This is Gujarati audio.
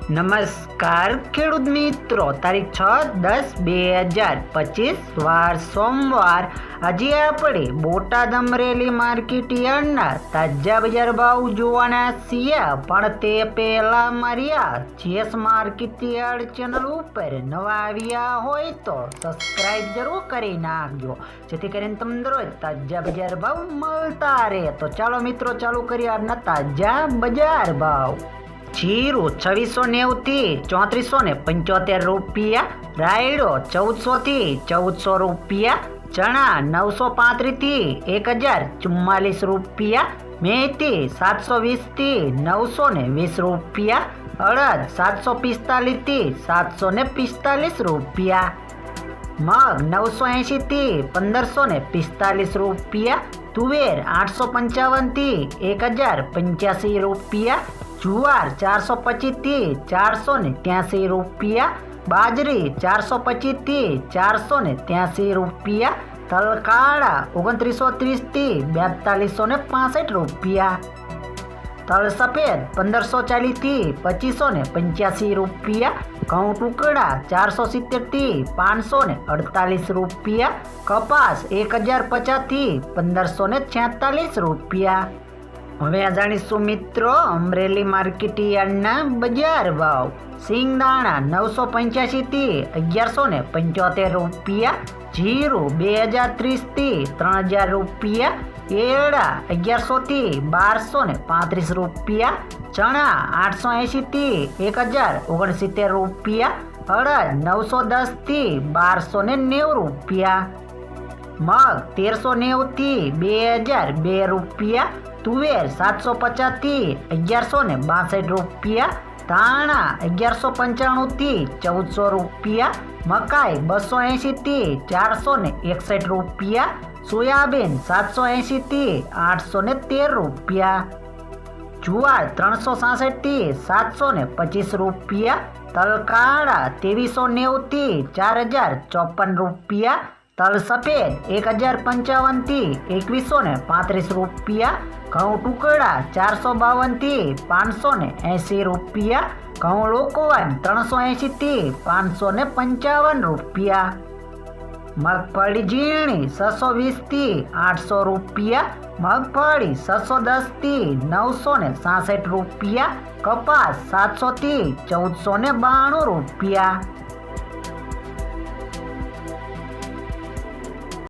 નમસ્કાર ખેડૂત મિત્રો, તારીખ 6/10/2025 વાર સોમવાર. આજે આપણે બોટાદ અમરેલી માર્કેટ યાર્ડના તાજા બજાર ભાવ જોવાના છીએ. પણ તે પહેલા મારી આ જેસ માર્કેટ યાર્ડ ચેનલ ઉપર નવા આવ્યા હોય તો સબસ્ક્રાઇબ જરૂર કરી નાખજો, જેથી કરીને તમને રોજ તાજા બજાર ભાવ મળતા રહે. તો ચાલો મિત્રો, ચાલુ કરીએ આજના તાજા બજાર ભાવ. જીરું 2690 થી 3475 રૂપિયા, રાયડો 1400 થી 1400 રૂપિયા, ચણા 935 થી 1044 રૂપિયા, મેથી 720 થી 920 રૂપિયા, અડદ 745 થી 745 રૂપિયા, મગ 980 થી 1545 રૂપિયા, તુવેર 855 થી 1085 રૂપિયા, જુવાર 425 થી 483 રૂપિયા, બાજરી 425 થી 483 રૂપિયા, તલ કાળા 2930 થી 4265 રૂપિયા, તલ સફેદ 1540 થી 2585 રૂપિયા, ઘઉં ટુકડા 470 થી 548 રૂપિયા, કપાસ 1050 થી 1546 રૂપિયા. હવે જાણીશું મિત્રો અમરેલી માર્કેટ યાર્ડના બજાર ભાવ. સિંગદાણા 985 થી 1175 રૂપિયા, જીરું 2030 થી 3000 રૂપિયા, એરડા 1100 થી 1235 રૂપિયા, ચણા 880 થી 1069 રૂપિયા, અડદ 910 થી 1290 રૂપિયા, મગ 1390 થી 2002 રૂપિયા, તુવેર 750 થી 1162 રૂપિયા, ધાણા 1195 થી 1400 રૂપિયા, મકાઈ 280 થી 461 રૂપિયા, સોયાબીન 780 થી 813 રૂપિયા, જુવાર 366 થી 725 રૂપિયા, તલ કાળા 2390 થી 4054 રૂપિયા, તલ સફેદ 1055 થી 2135 રૂપિયા, ઘઉં ટુકડા 452 થી 580 રૂપિયા, ઘઉં લોકવાન 380 થી 555 રૂપિયા, મગફળી ઝીણી 620 થી 800 રૂપિયા, મગફળી 610 થી 966 રૂપિયા, કપાસ 700 થી 1492 રૂપિયા.